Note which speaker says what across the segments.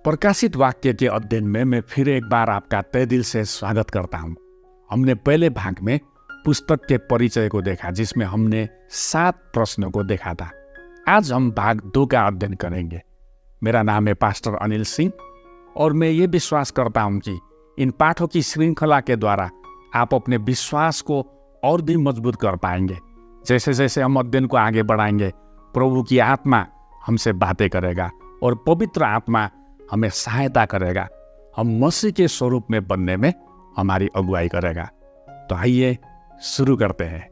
Speaker 1: प्रकाशित वाक्य के अध्ययन में मैं फिर एक बार आपका तहे दिल से स्वागत करता हूं। हमने पहले भाग में पुस्तक के परिचय को देखा, जिसमें हमने 7 प्रश्नों को देखा था। आज हम भाग 2 का अध्ययन करेंगे। मेरा नाम है पास्टर अनिल सिंह और मैं ये विश्वास करता हूं कि इन पाठों की श्रृंखला के द्वारा आप अपने विश्वास को और भी मजबूत कर पाएंगे। जैसे जैसे हम अध्ययन को आगे बढ़ाएंगे, प्रभु की आत्मा हमसे बातें करेगा और पवित्र आत्मा हमें सहायता करेगा। हम मसीह के स्वरूप में बनने में हमारी अगुवाई करेगा। तो आइए शुरू करते हैं।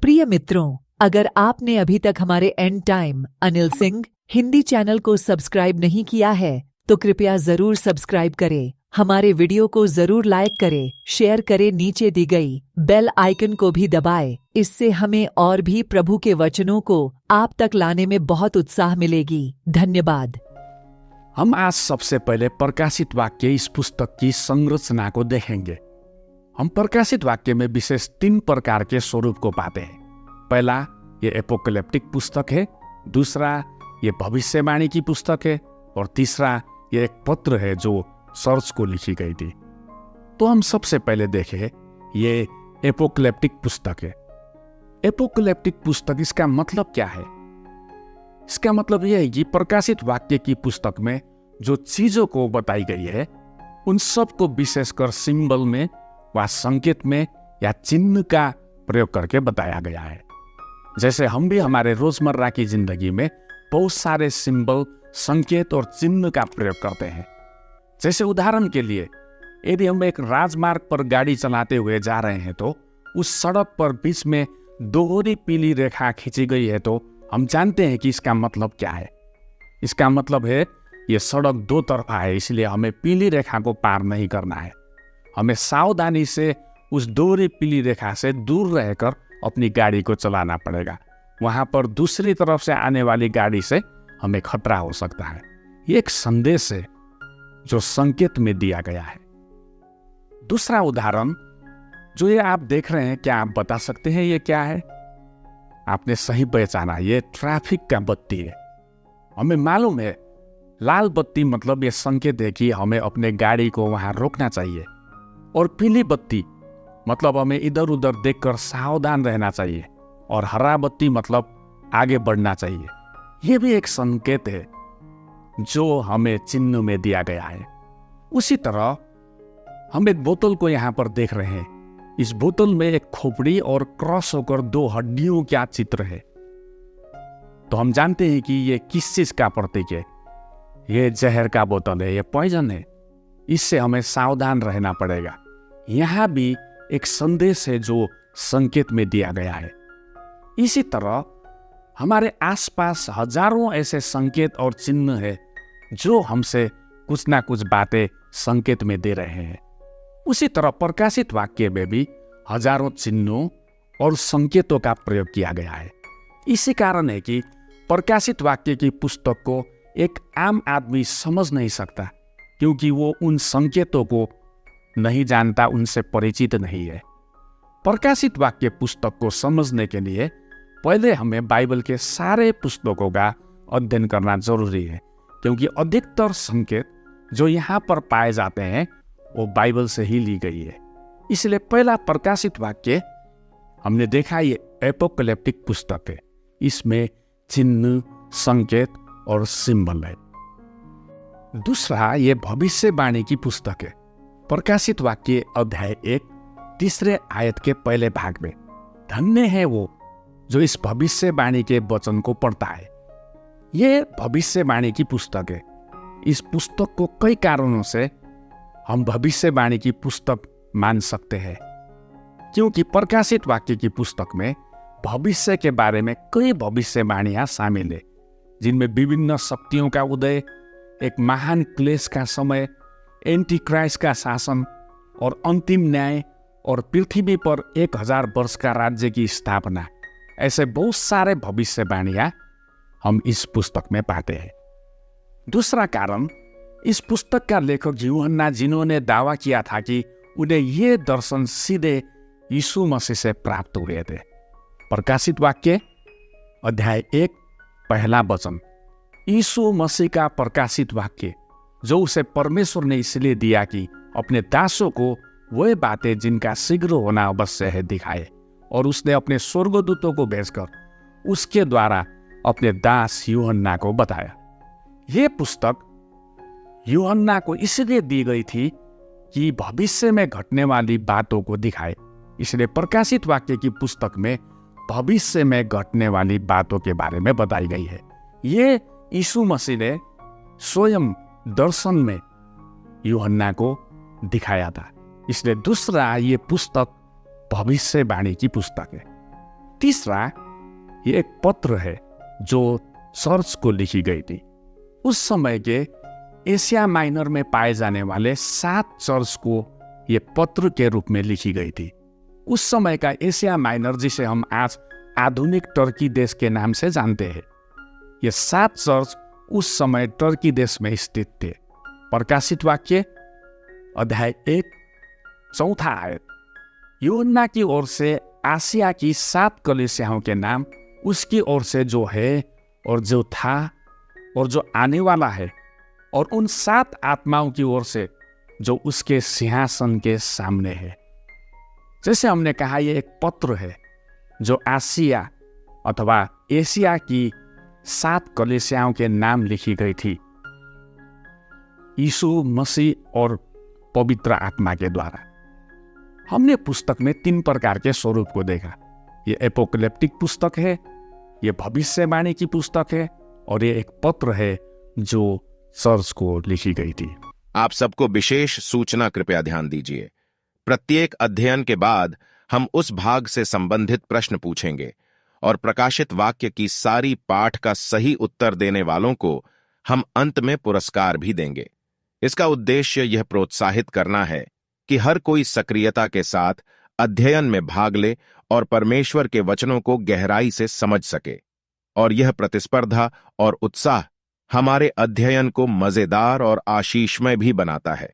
Speaker 2: प्रिय मित्रों, अगर आपने अभी तक हमारे and time Anil Singh Hindi channel को सब्सक्राइब नहीं किया है तो कृपया जरूर सब्सक्राइब करें। हमारे वीडियो को जरूर लाइक करें, शेयर करें, नीचे दी गई बेल आइकन को भी दबाएं। इससे हमें और भी प्रभु के वचनों को आप तक लाने में बहुत उत्साह मिलेगी। धन्यवाद।
Speaker 1: हम आज सबसे पहले प्रकाशित वाक्य इस पुस्तक की संरचना को देखेंगे। हम प्रकाशित वाक्य में विशेष 3 प्रकार के स्वरूप को पाते हैं। पहला, ये एपोकलिप्टिक पुस्तक है। दूसरा, ये भविष्यवाणी की पुस्तक है। और तीसरा, ये एक पत्र है जो चर्च को लिखी गई थी। तो हम सबसे पहले देखें, ये एपोकलिप्टिक पुस्तक है। एपोकलिप्टिक पुस्तक, इसका मतलब क्या है? इसका मतलब यह है कि प्रकाशित वाक्य की पुस्तक में जो चीजों को बताई गई है, उन सब को विशेषकर सिंबल में व संकेत में या चिन्ह का प्रयोग करके बताया गया है। जैसे हम भी हमारे रोजमर्रा की जिंदगी में बहुत सारे सिंबल, संकेत और चिन्ह का प्रयोग करते हैं। जैसे उदाहरण के लिए, यदि हम एक राजमार्ग पर गाड़ी चलाते हुए जा रहे हैं तो उस सड़क पर बीच में दोहरी पीली रेखा खींची गई है, तो हम जानते हैं कि इसका मतलब क्या है। इसका मतलब है ये सड़क 2 तरफा है, इसलिए हमें पीली रेखा को पार नहीं करना है। हमें सावधानी से उस दोहरी पीली रेखा से दूर रहकर अपनी गाड़ी को चलाना पड़ेगा। वहां पर दूसरी तरफ से आने वाली गाड़ी से हमें खतरा हो सकता है। ये एक संदेश है जो संकेत में दिया गया है। दूसरा उदाहरण जो ये आप देख रहे हैं, क्या आप बता सकते हैं ये क्या है? आपने सही पहचाना, ये ट्रैफिक का बत्ती है। हमें मालूम है लाल बत्ती मतलब ये संकेत है कि हमें अपने गाड़ी को वहां रोकना चाहिए, और पीली बत्ती मतलब हमें इधर उधर देखकर सावधान रहना चाहिए, और हरा बत्ती मतलब आगे बढ़ना चाहिए। ये भी एक संकेत है जो हमें चिन्ह में दिया गया है। उसी तरह हम एक बोतल को यहाँ पर देख रहे हैं। इस बोतल में एक खोपड़ी और क्रॉस होकर 2 हड्डियों का चित्र है। तो हम जानते हैं कि ये किस चीज का प्रतीक है। ये जहर का बोतल है, ये पॉइजन है। इससे हमें सावधान रहना पड़ेगा। यहाँ भी एक संदेश है जो संकेत में दिया गया है। इसी तरह हमारे आसपास हजारों ऐसे संकेत और चिन्ह है जो हमसे कुछ ना कुछ बातें संकेत में दे रहे हैं। उसी तरह प्रकाशित वाक्य में भी हजारों चिन्हों और संकेतों का प्रयोग किया गया है। इसी कारण है कि प्रकाशित वाक्य की पुस्तक को एक आम आदमी समझ नहीं सकता, क्योंकि वो उन संकेतों को नहीं जानता, उनसे परिचित नहीं है। प्रकाशित वाक्य पुस्तक को समझने के लिए पहले हमें बाइबल के सारे पुस्तकों का अध्ययन करना जरूरी है, क्योंकि अधिकतर संकेत जो यहाँ पर पाए जाते हैं वो बाइबल से ही ली गई है। इसलिए पहला प्रकाशित वाक्य हमने देखा, ये एपोकलिप्टिक पुस्तक है। इसमें चिन्ह, संकेत और सिंबल है। दूसरा, ये भविष्यवाणी की पुस्तक है। प्रकाशित वाक्य अध्याय 1 तीसरे आयत के पहले भाग में, धन्य है वो जो इस भविष्यवाणी के वचन को पढ़ता है। ये भविष्यवाणी की पुस्तक है। इस पुस्तक को कई कारणों से हम भविष्यवाणी की पुस्तक मान सकते हैं, क्योंकि प्रकाशित वाक्य की पुस्तक में भविष्य के बारे में कई भविष्यवाणियां शामिल है, जिनमें विभिन्न शक्तियों का उदय, एक महान क्लेश का समय, एंटी क्राइस्ट का शासन और अंतिम न्याय, और पृथ्वी पर 1000 वर्ष का राज्य की स्थापना, ऐसे बहुत सारे भविष्यवाणियां हम इस पुस्तक में पाते हैं। दूसरा कारण, इस पुस्तक का लेखक यूहन्ना, जिन्होंने दावा किया था कि उन्हें ये दर्शन सीधे यीशु मसीह से प्राप्त हुए थे। प्रकाशित वाक्य अध्याय 1 पहला वचन, यीशु मसीह का प्रकाशित वाक्य जो उसे परमेश्वर ने इसलिए दिया कि अपने दासों को वह बातें जिनका शीघ्र होना अवश्य है दिखाए, और उसने अपने स्वर्गदूतों को भेजकर उसके द्वारा अपने दास यूहन्ना को बताया। यह पुस्तक यूहन्ना को इसलिए दी गई थी कि भविष्य में घटने वाली बातों को दिखाए। इसलिए प्रकाशित वाक्य की पुस्तक में भविष्य में घटने वाली बातों के बारे में बताई गई है। ये यीशु मसीह ने स्वयं दर्शन में यूहन्ना को दिखाया था। इसलिए दूसरा, ये पुस्तक भविष्यवाणी की पुस्तक है। तीसरा, ये एक पत्र है जो चर्च को लिखी गई थी। उस समय के एशिया माइनर में पाए जाने वाले 7 चर्च को ये पत्र के रूप में लिखी गई थी। उस समय का एशिया माइनर, जिसे हम आज आधुनिक टर्की देश के नाम से जानते हैं, ये 7 चर्च उस समय टर्की देश में स्थित थे। प्रकाशित वाक्य अध्याय 1 चौथा आयत, यूहन्ना की ओर से आसिया की 7 कलीसियाओं के नाम, उसकी ओर से जो है और जो था और जो आने वाला है, और उन 7 आत्माओं की ओर से जो उसके सिंहासन के सामने है। जैसे हमने कहा, यह एक पत्र है जो आसिया अथवा एशिया की 7 कलीसियाओं के नाम लिखी गई थी यीशु मसीह और पवित्र आत्मा के द्वारा। हमने पुस्तक में 3 प्रकार के स्वरूप को देखा। ये एपोकलिप्टिक पुस्तक है, ये भविष्यवाणी की पुस्तक है, और ये एक पत्र है जो चर्च को लिखी गई थी।
Speaker 3: आप सबको विशेष सूचना कृपया ध्यान दीजिए। प्रत्येक अध्ययन के बाद हम उस भाग से संबंधित प्रश्न पूछेंगे और प्रकाशित वाक्य की सारी पाठ का सही उत्तर देने वालों को हम अंत में पुरस्कार भी देंगे। इसका उद्देश्य यह प्रोत्साहित करना है कि हर कोई सक्रियता के साथ अध्ययन में भाग ले और परमेश्वर के वचनों को गहराई से समझ सके। और यह प्रतिस्पर्धा और उत्साह हमारे अध्ययन को मजेदार और आशीषमय भी बनाता है।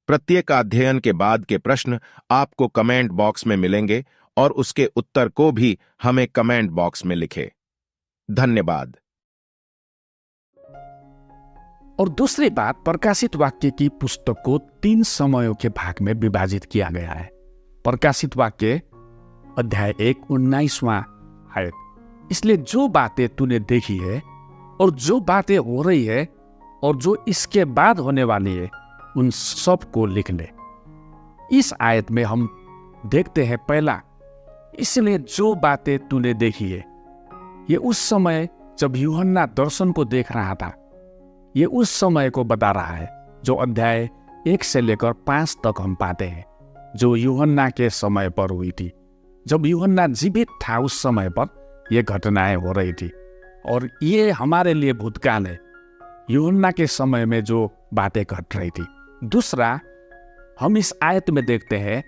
Speaker 3: प्रत्येक अध्ययन के बाद के प्रश्न आपको कमेंट बॉक्स में मिलेंगे और उसके उत्तर को भी हमें कमेंट बॉक्स में लिखें। धन्यवाद।
Speaker 1: और दूसरी बात, प्रकाशित वाक्य की पुस्तक को 3 समयों के भाग में विभाजित किया गया है। प्रकाशित वाक्य अध्याय 1 19वां आयत, इसलिए जो बातें तूने देखी है और जो बातें हो रही है और जो इसके बाद होने वाली है, उन सब को लिख ले। इस आयत में हम देखते हैं, पहला, इसलिए जो बातें तूने देखी है, ये उस समय जब यूहन्ना दर्शन को देख रहा था, ये उस समय को बता रहा है जो अध्याय 1 से लेकर 5 तक हम पाते हैं, जो यूहन्ना के समय पर हुई थी। जब यूहन्ना जीवित था उस समय पर ये घटनाएं हो रही थी, और ये हमारे लिए भूतकाल है, यूहन्ना के समय में जो बातें घट रही थी। दूसरा, हम इस आयत में देखते हैं,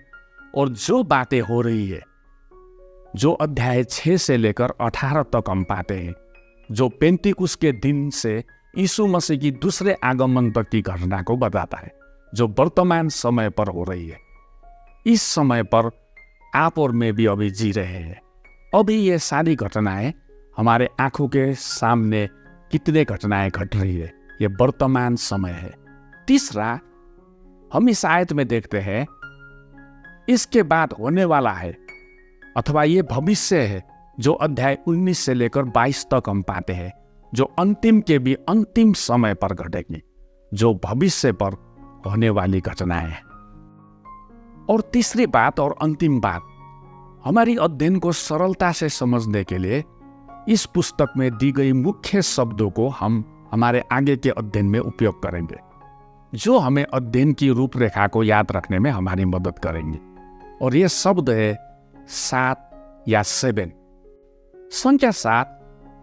Speaker 1: और जो बातें हो रही है, जो अध्याय 6 से लेकर 18 तक हम पाते हैं, जो पेंतिकुस के दिन से यीशु मसीह की दूसरे आगमन तक की घटना को बताता है, जो वर्तमान समय पर हो रही है। इस समय पर आप और मैं भी अभी जी रहे हैं। अभी ये सारी घटनाएं हमारे आंखों के सामने, कितने घटनाएं घट रही है, ये वर्तमान समय है। तीसरा, हम इस आयत में देखते हैं, इसके बाद होने वाला है, अथवा ये भविष्य है, जो अध्याय 19 से लेकर 22 तक हम पाते हैं, जो अंतिम के भी अंतिम समय पर घटेगी, जो भविष्य पर होने वाली घटनाएं हैं। और तीसरी बात और अंतिम बात, हमारी अध्ययन को सरलता से समझने के लिए इस पुस्तक में दी गई मुख्य शब्दों को हम हमारे आगे के अध्ययन में उपयोग करेंगे, जो हमें अध्ययन की रूपरेखा को याद रखने में हमारी मदद करेंगे। और ये शब्द है 7 या 7। संख्या 7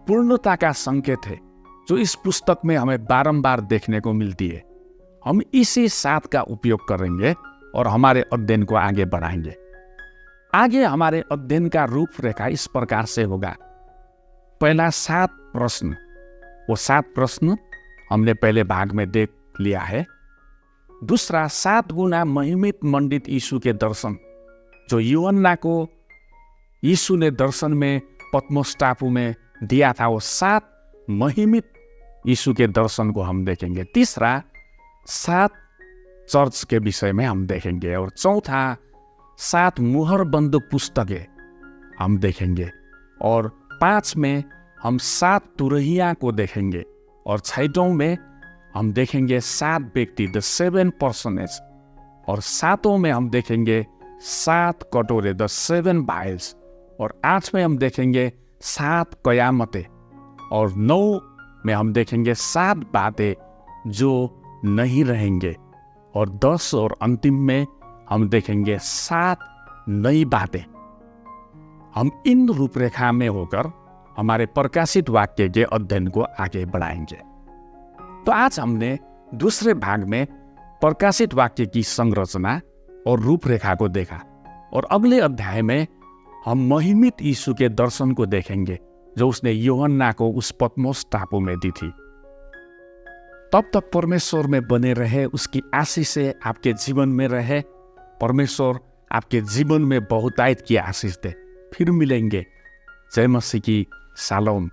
Speaker 1: पूर्णता का संकेत है, जो इस पुस्तक में हमें बारंबार देखने को मिलती है। हम इसी 7 का उपयोग करेंगे और हमारे अध्ययन को आगे बढ़ाएंगे। आगे हमारे अध्ययन का रूपरेखा इस प्रकार से होगा। पहला 7 प्रश्न, वो 7 प्रश्न हमने पहले भाग में देख लिया है। दूसरा, 7 गुना महिमित मंडित यीशु के दर्शन, जो यूहन्ना को यीशु ने दर्शन में पतमोस टापू में दिया था, वो 7 महिमित यीशु के दर्शन को हम देखेंगे। तीसरा, 7 चर्च के विषय में हम देखेंगे। और चौथा 7 मुहरबंद पुस्तकें हम देखेंगे। और 5 में हम 7 तुरहिया को देखेंगे। और 6 में हम देखेंगे 7 व्यक्ति, द 7 पर्सनेज। और 7 में हम देखेंगे 7 कटोरे, द 7 बाइल्स। और 8 में हम देखेंगे 7 कयामतें। और 9 में हम देखेंगे 7 बातें जो नहीं रहेंगे। और 10 और अंतिम में हम देखेंगे 7 नई बातें। हम इन रूपरेखा में होकर हमारे प्रकाशित वाक्य के अध्ययन को आगे बढ़ाएंगे। तो आज हमने दूसरे भाग में प्रकाशित वाक्य की संरचना और रूपरेखा को देखा। और अगले अध्याय में हम महिमित यीशु के दर्शन को देखेंगे जो उसने यूहन्ना को उस पतमोस टापू में दी थी। तब तक परमेश्वर में बने रहे, उसकी आशीष से आपके जीवन में रहे। परमेश्वर आपके जीवन में बहुतायत की आशीष दे। फिर मिलेंगे। जय मसीह की शालोम।